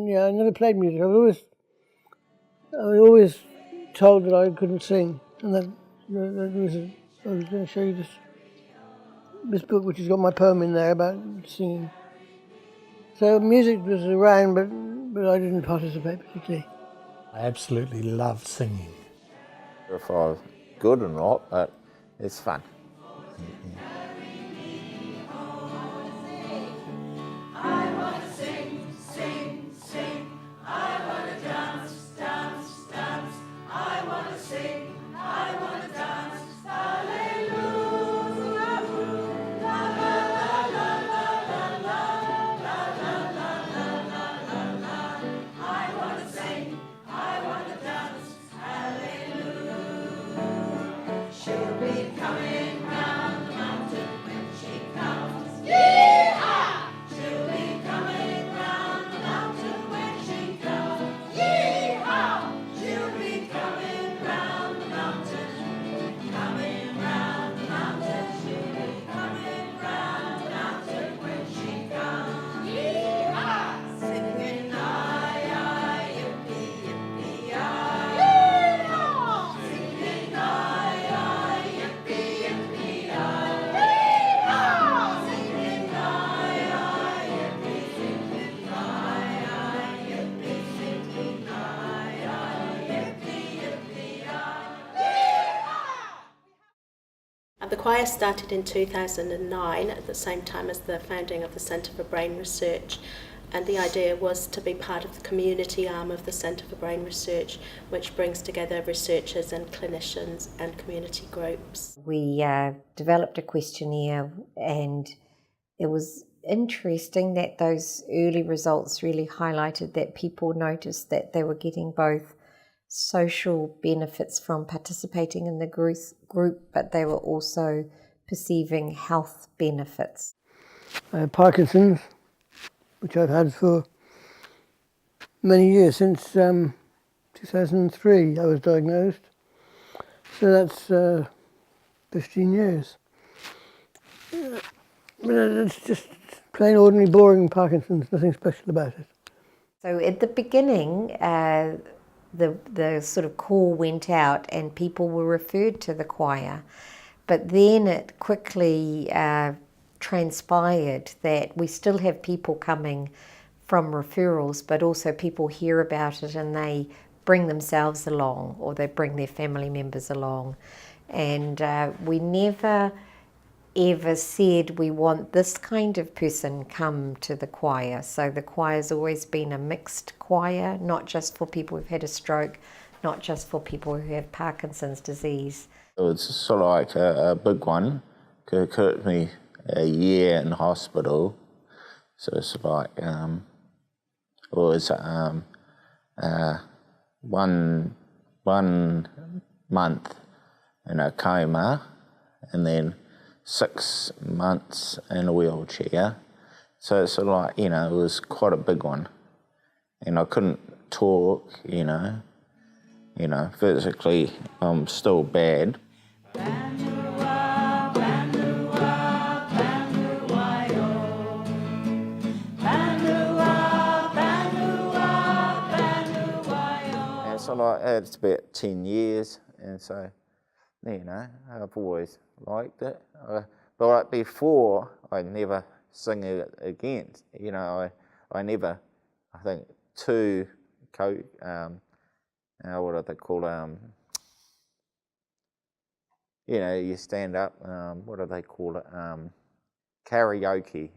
yeah, I never played music. I was always told that I couldn't sing, and that was I was going to show you this book, which has got my poem in there about singing. So music was around, but I didn't participate particularly. I absolutely love singing. If I was good or not, but it's fun. The choir started in 2009 at the same time as the founding of the Centre for Brain Research, and the idea was to be part of the community arm of the Centre for Brain Research, which brings together researchers and clinicians and community groups. We developed a questionnaire, and it was interesting that those early results really highlighted that people noticed that they were getting both social benefits from participating in the group, but they were also perceiving health benefits. I have Parkinson's, which I've had for many years, since 2003 I was diagnosed, so that's 15 years. But it's just plain ordinary boring Parkinson's, nothing special about it. So at the beginning, the sort of call went out and people were referred to the choir, but then it quickly transpired that we still have people coming from referrals, but also people hear about it and they bring themselves along or they bring their family members along, and we never ever said we want this kind of person come to the choir. So the choir's always been a mixed choir, not just for people who've had a stroke, not just for people who have Parkinson's disease. It was sort of like a big one. It took me a year in hospital, so it's like it was 1 month in a coma, and then 6 months in a wheelchair. So it's like, it was quite a big one. And I couldn't talk, physically I'm still bad. And so like, it's about 10 years, and so, I've always liked it. But like before, I never sing it again. I never, I think, what do they call you stand up, what do they call it? Karaoke,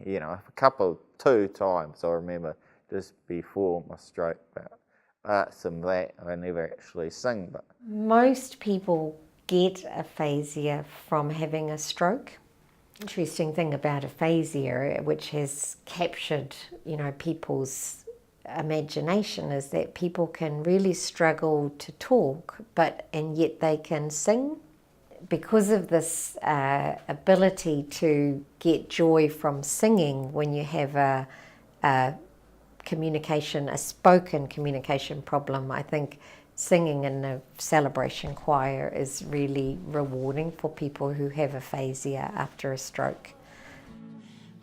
two times I remember just before my stroke, but apart from that, I never actually sing. But most people get aphasia from having a stroke. Interesting thing about aphasia, which has captured, people's imagination, is that people can really struggle to talk, and yet they can sing. Because of this ability to get joy from singing when you have a spoken communication problem, I think singing in a celebration choir is really rewarding for people who have aphasia after a stroke.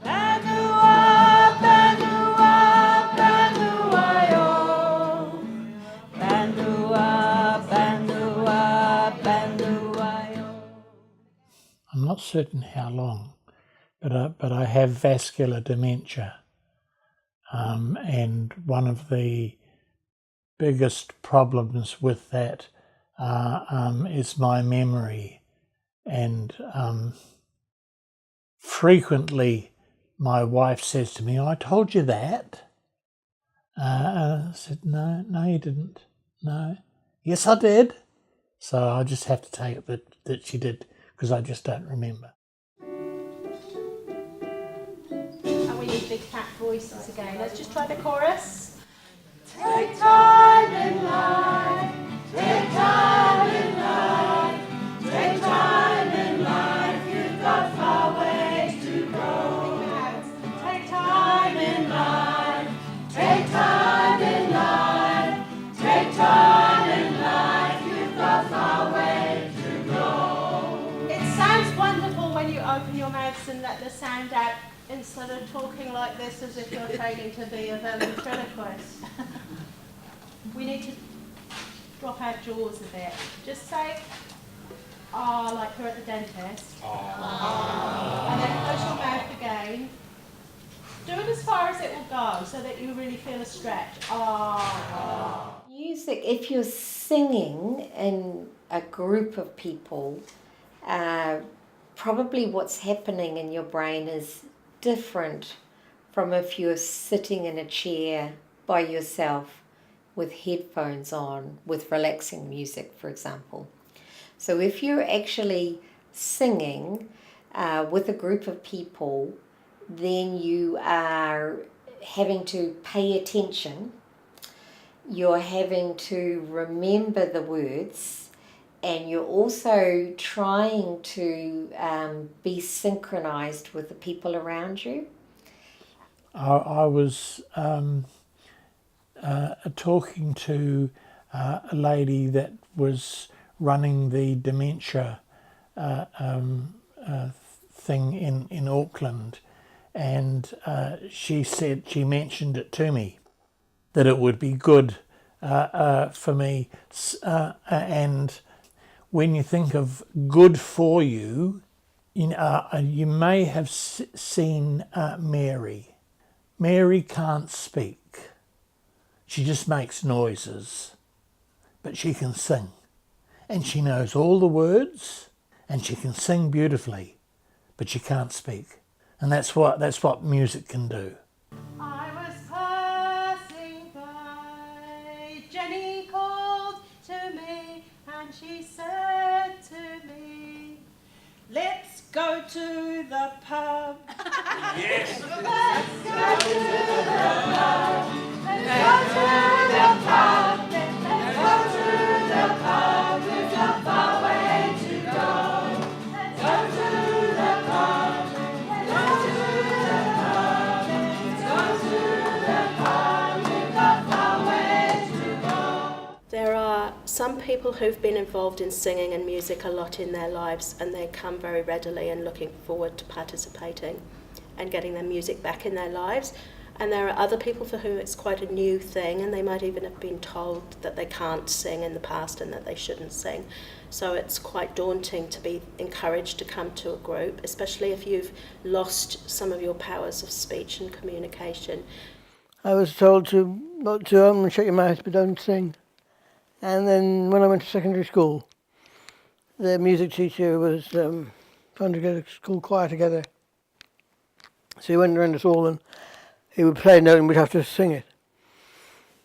Banua, banua, banua. not certain how long, but I have vascular dementia, and one of the biggest problems with that is my memory, and frequently my wife says to me, "I told you that." I said, no, you didn't. No. Yes, I did. So I just have to take it that she did, because I just don't remember. And we need big fat voices again. Let's just try the chorus. Take time in life, take time in life, take time in life, you've got far ways to go. Take time in life, take time in life, take time in life, you've got far ways to go. It sounds wonderful when you open your mouths and let the sound out, instead of talking like this as if you're training to be a ventriloquist. We need to drop our jaws a bit. Just say, ah, like you're at the dentist. Ah. And then close your mouth again. Do it as far as it will go so that you really feel a stretch. Ah. Music, if you're singing in a group of people, probably what's happening in your brain is different from if you're sitting in a chair by yourself with headphones on, with relaxing music, for example. So if you're actually singing with a group of people, then you are having to pay attention, you're having to remember the words, and you're also trying to be synchronized with the people around you. I was talking to a lady that was running the dementia thing in Auckland, and she mentioned it to me that it would be good for me, and when you think of good for you, you may have seen Mary. Mary can't speak. She just makes noises, but she can sing, and she knows all the words, and she can sing beautifully, but she can't speak, and that's what music can do. I was passing by, Jenny called to me, and she said to me, let's go to the pub. Yes. Let's go to the pub. Let's go to the pub. Let's go to the pub. We've got far way to go. Let's go to the pub. Let's go to the pub. Let's go to the pub. We've got far way to go. There are some people who've been involved in singing and music a lot in their lives, and they come very readily and looking forward to participating and getting their music back in their lives. And there are other people for whom it's quite a new thing, and they might even have been told that they can't sing in the past and that they shouldn't sing. So it's quite daunting to be encouraged to come to a group, especially if you've lost some of your powers of speech and communication. I was told to not to open and shut your mouth, but don't sing. And then when I went to secondary school, the music teacher was trying to get a school choir together. So he went around us all and he would play a note and we'd have to sing it.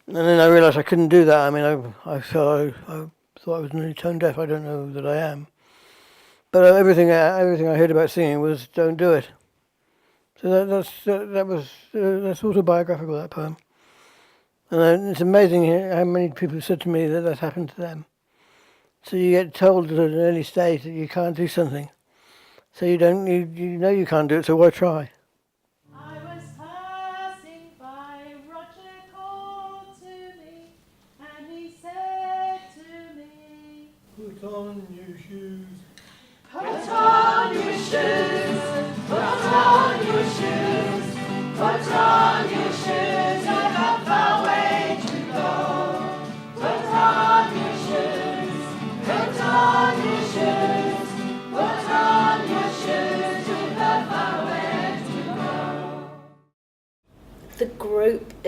And then I realised I couldn't do that. I mean, I thought I was nearly tone deaf. I don't know that I am. But everything I heard about singing was don't do it. So that's autobiographical, that poem. And it's amazing how many people said to me that that's happened to them. So you get told at an early stage that you can't do something. So you know you can't do it, so why try? I was passing by, Roger called to me, and he said to me, put on your shoes. Put on your shoes, put on your shoes, put on your shoes, I have a way to go. Put on your shoes, put on your shoes, put on your shoes.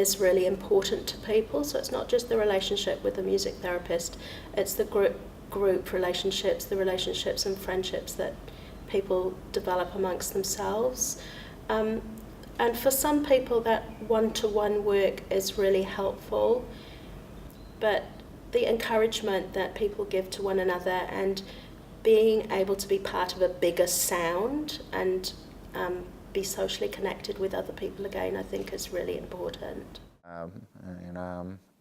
is really important to people. So it's not just the relationship with the music therapist, it's the group relationships, the relationships and friendships that people develop amongst themselves. And for some people that one-to-one work is really helpful, but the encouragement that people give to one another and being able to be part of a bigger sound and be socially connected with other people again, I think is really important.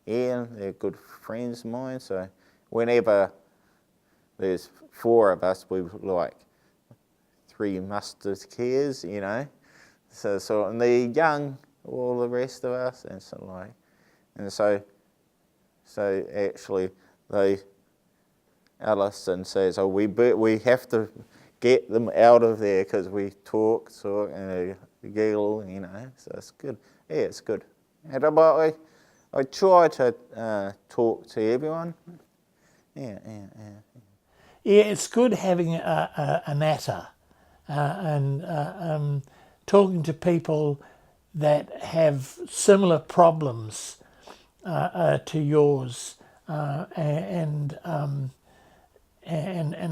Ian, they're good friends of mine, so whenever there's 4 of us, we're like 3 musketeers, you know. So and they're young, all the rest of us, and so actually Alison says, "Oh, we have to get them out of there because we talk and giggle, you know." So it's good. Yeah, it's good. And I try to talk to everyone. Yeah. Yeah, it's good having a natter and talking to people that have similar problems to yours, and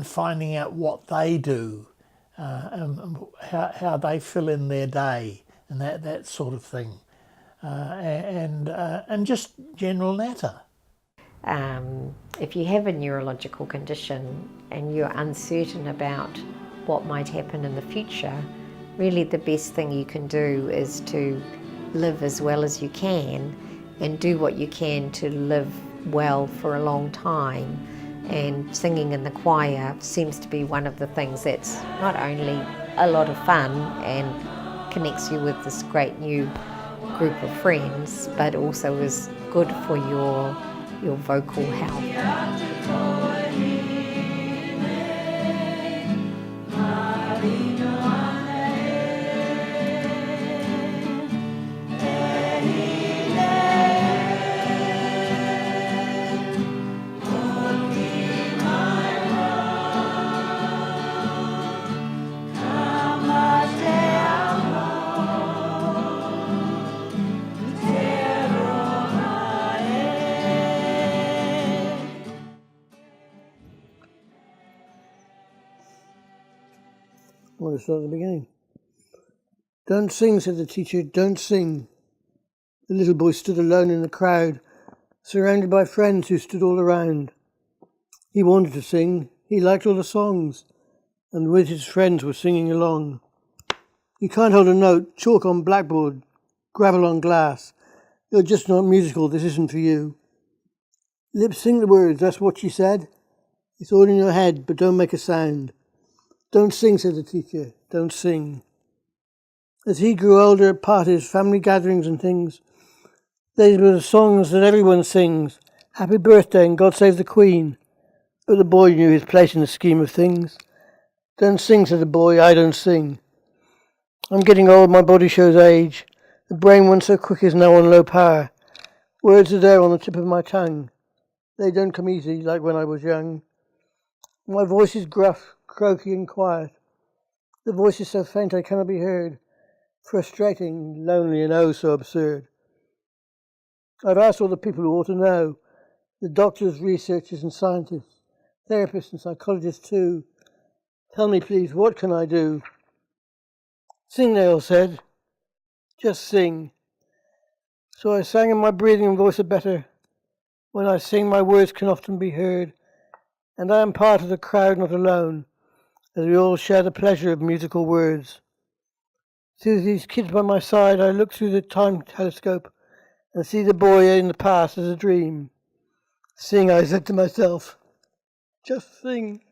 finding out what they do, how they fill in their day, and that sort of thing, and just general natter. If you have a neurological condition and you're uncertain about what might happen in the future, really the best thing you can do is to live as well as you can and do what you can to live well for a long time. And singing in the choir seems to be one of the things that's not only a lot of fun and connects you with this great new group of friends, but also is good for your vocal health. I want to start at the beginning. "Don't sing," said the teacher, "don't sing." The little boy stood alone in the crowd, surrounded by friends who stood all around. He wanted to sing. He liked all the songs, and with his friends were singing along. "You can't hold a note, chalk on blackboard, gravel on glass. You're just not musical, this isn't for you. Lip sync the words, that's what she said. It's all in your head, but don't make a sound. Don't sing," said the teacher, "don't sing." As he grew older at parties, family gatherings and things, these were the songs that everyone sings. Happy birthday and God save the Queen. But the boy knew his place in the scheme of things. "Don't sing," said the boy, "I don't sing. I'm getting old, my body shows age. The brain once so quick is now on low power. Words are there on the tip of my tongue. They don't come easy like when I was young. My voice is gruff, croaky and quiet. The voice is so faint I cannot be heard. Frustrating, lonely and oh so absurd. I've asked all the people who ought to know, the doctors, researchers and scientists, therapists and psychologists too. Tell me please, what can I do?" "Sing," they all said. "Just sing." So I sang, and my breathing and voice are better. When I sing, my words can often be heard, and I am part of the crowd, not alone, as we all share the pleasure of musical words. Through these kids by my side, I look through the time telescope and see the boy in the past as a dream. "Sing," I said to myself. "Just sing."